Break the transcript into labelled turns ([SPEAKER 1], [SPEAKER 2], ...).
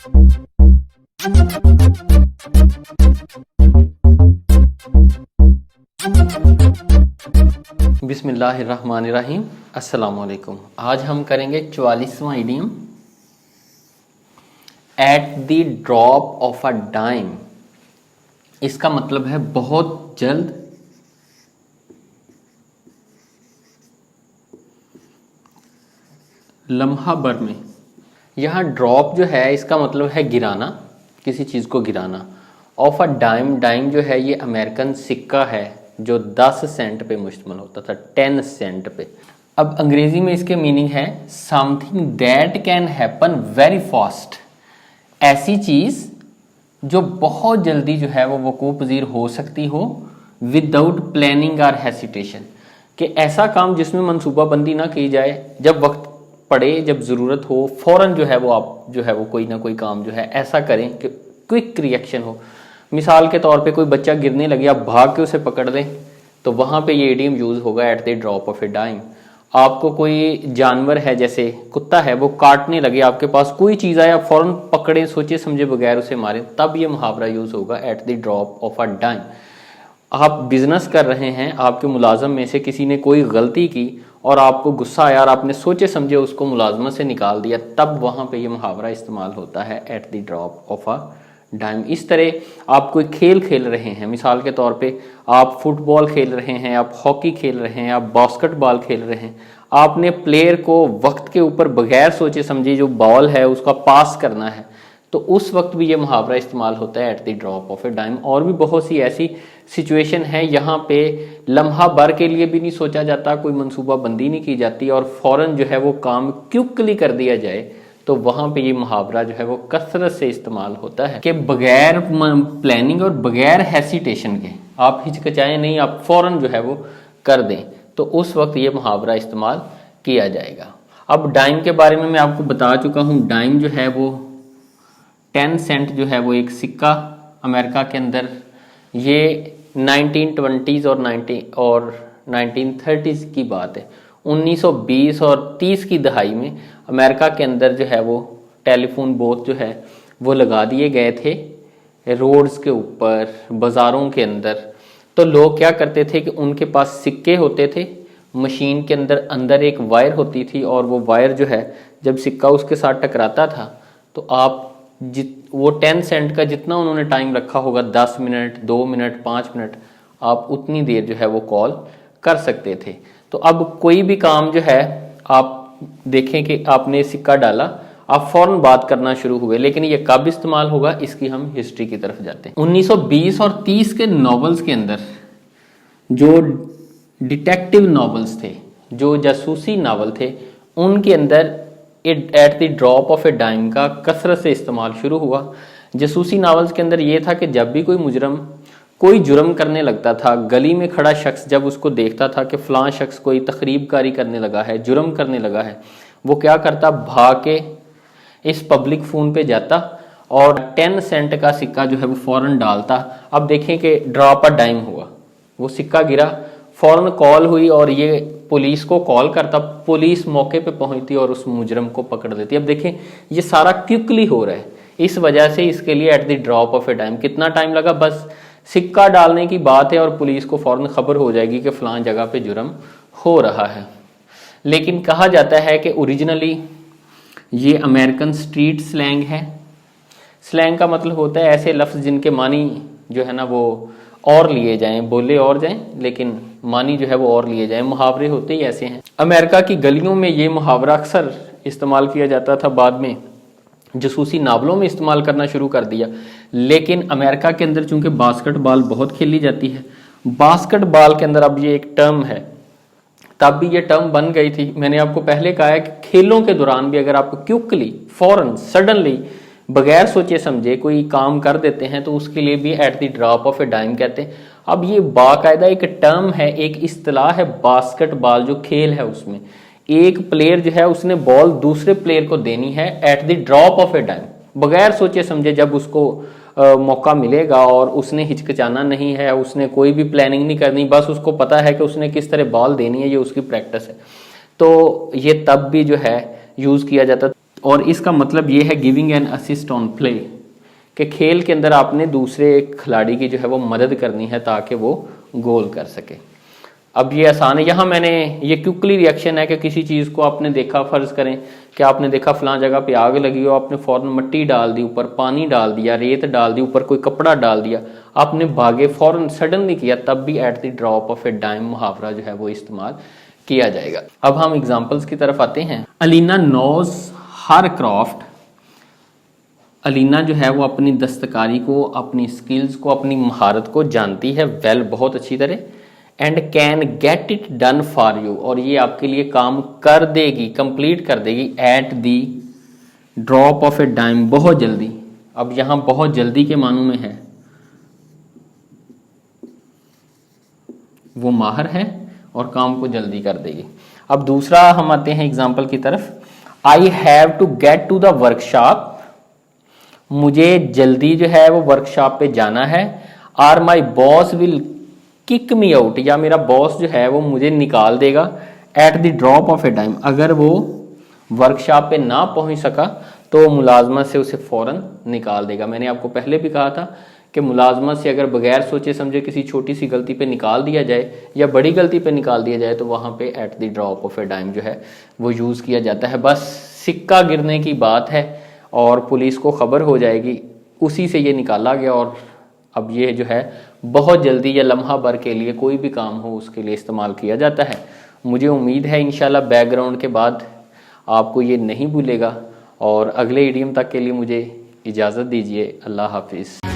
[SPEAKER 1] बिस्मिल्लाहिर्रहमानिर्रहीम। अस्सलामुअलैकुम। आज हम करेंगे 44वां idiom, at the drop of a dime. इसका मतलब है बहुत जल्द, लम्हा भर में। यहाँ ड्रॉप जो है इसका मतलब है गिराना, किसी चीज़ को गिराना। ऑफ अ डाइम, डाइम जो है ये अमेरिकन सिक्का है जो 10 सेंट पे मुश्तमिल होता था, 10 सेंट पे। अब अंग्रेजी में इसके मीनिंग है something that can happen very fast. ऐसी चीज़ जो बहुत जल्दी जो है वो वकूअ पज़ीर हो सकती हो, विदाउट प्लानिंग और हेसिटेशन। कि ऐसा काम जिसमें मनसूबाबंदी ना की जाए, जब वक्त पड़े, जब ज़रूरत हो, फ़ौरन जो है वो आप जो है वो कोई ना कोई काम जो है ऐसा करें कि क्विक रिएक्शन हो। मिसाल के तौर पे कोई बच्चा गिरने लगे, आप भाग के उसे पकड़ दें, तो वहाँ पे ये इडियम यूज़ होगा, at the drop of a dime. आपको कोई जानवर है, जैसे कुत्ता है, वो काटने लगे, आपके पास कोई चीज़ आए, आप फ़ौरन पकड़ें, सोचे समझे बगैर उसे मारें, तब ये मुहावरा यूज़ होगा, at the drop of a dime. आप बिजनेस कर रहे हैं, आपके मुलाजम में से किसी ने कोई गलती की और आपको गुस्सा आया और आपने सोचे समझे उसको मुलाजमत से निकाल दिया, तब वहाँ पे ये मुहावरा इस्तेमाल होता है, at the drop of a dime. इस तरह आप कोई खेल खेल रहे हैं, मिसाल के तौर पे आप फुटबॉल खेल रहे हैं, आप हॉकी खेल रहे हैं, आप बास्केटबॉल खेल रहे हैं, आपने प्लेयर को वक्त के ऊपर बगैर सोचे समझे जो बॉल है उसका पास करना है, तो उस वक्त भी ये मुहावरा इस्तेमाल होता है, at the drop of a dime. और भी बहुत सी ऐसी सिचुएशन है, यहाँ पे लम्हा भर के लिए भी नहीं सोचा जाता, कोई मनसूबा बंदी नहीं की जाती और फ़ौरन जो है वो काम क्विकली कर दिया जाए, तो वहाँ पे ये मुहावरा जो है वो कसरत से इस्तेमाल होता है कि बगैर प्लानिंग और बगैर हेसिटेशन के, आप हिचकिचाएं नहीं, आप फ़ौरन जो है वो कर दें, तो उस वक्त ये मुहावरा इस्तेमाल किया जाएगा। अब डाइम के बारे में मैं आपको बता चुका हूँ। डाइम जो है वो 10 सेंट जो है वो एक सिक्का अमेरिका के अंदर, ये 1920s और 1930s की बात है। 1920 और 30 की दहाई में अमेरिका के अंदर जो है वो टेलीफोन बोथ जो है वो लगा दिए गए थे रोड्स के ऊपर, बाज़ारों के अंदर। तो लोग क्या करते थे कि उनके पास सिक्के होते थे, मशीन के अंदर एक वायर होती थी, और वो वायर जो है जब सिक्का उसके साथ टकराता था तो आप वो 10 सेंट का जितना उन्होंने टाइम रखा होगा, 10 मिनट, 2 मिनट, 5 मिनट, आप उतनी देर जो है वो कॉल कर सकते थे। तो अब कोई भी काम जो है, आप देखें कि आपने सिक्का डाला, आप फौरन बात करना शुरू हुए, लेकिन ये कब इस्तेमाल होगा, इसकी हम हिस्ट्री की तरफ जाते हैं। 1920 और 30 के नॉवेल्स के अंदर जो डिटेक्टिव नॉवेल्स थे, जो जासूसी नावल थे, उनके अंदर at the drop of a dime का कसरत से इस्तेमाल शुरू हुआ। जासूसी नावल्स के अंदर ये था कि जब भी कोई मुजरम कोई जुर्म करने लगता था, गली में खड़ा शख्स जब उसको देखता था कि फ़लाँ शख्स कोई तखरीबकारी करने लगा है, जुर्म करने लगा है, वो क्या करता, भाग के इस पब्लिक फ़ोन पे जाता और 10 सेंट का सिक्का जो है वो फ़ौरन डालता। अब देखें कि ड्रॉप अ डाइम हुआ, वो सिक्का गिरा, फ़ौरन कॉल हुई और ये पुलिस को कॉल करता, पुलिस मौके पे पहुंचती और उस मुजरम को पकड़ लेती। अब देखें ये सारा क्विकली हो रहा है, इस वजह से इसके लिए eight the drop of a time. कितना टाइम लगा, बस सिक्का डालने की बात है और पुलिस को फ़ौरन खबर हो जाएगी कि फ़लाँ जगह पे जुर्म हो रहा है। लेकिन कहा जाता है कि ओरिजिनली ये अमेरिकन स्ट्रीट स्लैंग है। स्लैंग का मतलब होता है ऐसे लफ्ज़ जिनके मानी जो है ना वो और लिए जाएं, बोले और जाएं, लेकिन मानी जो है वो और लिए जाएं। मुहावरे होते ही ऐसे हैं। अमेरिका की गलियों में ये मुहावरा अक्सर इस्तेमाल किया जाता था, बाद में जासूसी नावलों में इस्तेमाल करना शुरू कर दिया। लेकिन अमेरिका के अंदर चूंकि बास्केटबॉल बहुत खेली जाती है, बास्केटबॉल के अंदर अब ये एक टर्म है, तब भी ये टर्म बन गई थी। मैंने आपको पहले कहा है कि खेलों के दौरान भी अगर आप क्विकली, फौरन, सडनली, बगैर सोचे समझे कोई काम कर देते हैं तो उसके लिए भी at the drop of a dime कहते हैं। अब ये बाकायदा एक टर्म है, एक इस्तिलाह है। बास्केटबॉल जो खेल है उसमें एक प्लेयर जो है उसने बॉल दूसरे प्लेयर को देनी है at the drop of a dime, बगैर सोचे समझे। जब उसको मौका मिलेगा और उसने हिचकिचाना नहीं है, उसने कोई भी प्लानिंग नहीं करनी, बस उसको पता है कि उसने किस तरह बॉल देनी है, ये उसकी प्रैक्टिस है, तो ये तब भी जो है यूज़ किया जाता। और इसका मतलब ये है giving an assist on play, कि खेल के अंदर आपने दूसरे खिलाड़ी की जो है वो मदद करनी है ताकि वो गोल कर सके। अब ये आसान है, यहाँ मैंने ये क्विकली रिएक्शन है कि किसी चीज़ को आपने देखा, फ़र्ज़ करें कि आपने देखा फलां जगह पे आग लगी हो, आपने फ़ौरन मिट्टी डाल दी, ऊपर पानी डाल दिया, रेत डाल दी, ऊपर कोई कपड़ा डाल दिया, आपने भागे फ़ौरन सडनली किया, तब भी at the drop of a dime मुहावरा जो है वो इस्तेमाल किया जाएगा। अब हम एग्जाम्पल्स की तरफ आते हैं। Alina knows her craft, Alina जो है वो अपनी दस्तकारी को, अपनी स्किल्स को, अपनी महारत को जानती है वेल, बहुत अच्छी तरह, and can get it done for you, और ये आपके लिए काम कर देगी, कंप्लीट कर देगी, at the drop of a dime, बहुत जल्दी। अब यहां बहुत जल्दी के मानों में है, वो माहिर है और काम को जल्दी कर देगी। अब दूसरा हम आते हैं एग्जाम्पल की तरफ। I have to get to the workshop, मुझे जल्दी जो है वो वर्कशॉप पे जाना है। Or my boss will kick me out, या मेरा बॉस जो है वो मुझे निकाल देगा at the drop of a time, अगर वो वर्कशॉप पे ना पहुंच सका तो मुलाजमत से उसे फौरन निकाल देगा। मैंने आपको पहले भी कहा था कि मुलाजमत से अगर बगैर सोचे समझे किसी छोटी सी गलती पे निकाल दिया जाए या बड़ी गलती पे निकाल दिया जाए तो वहां पे eight the drop of a time जो है वो यूज़ किया जाता है। बस सिक्का गिरने की बात है और पुलिस को खबर हो जाएगी, उसी से ये निकाला गया, और अब ये जो है बहुत जल्दी या लम्हा भर के लिए कोई भी काम हो उसके लिए इस्तेमाल किया जाता है। मुझे उम्मीद है इंशाल्लाह बैकग्राउंड के बाद आपको ये नहीं भूलेगा, और अगले इडियम तक के लिए मुझे इजाज़त दीजिए। अल्लाह हाफिज़।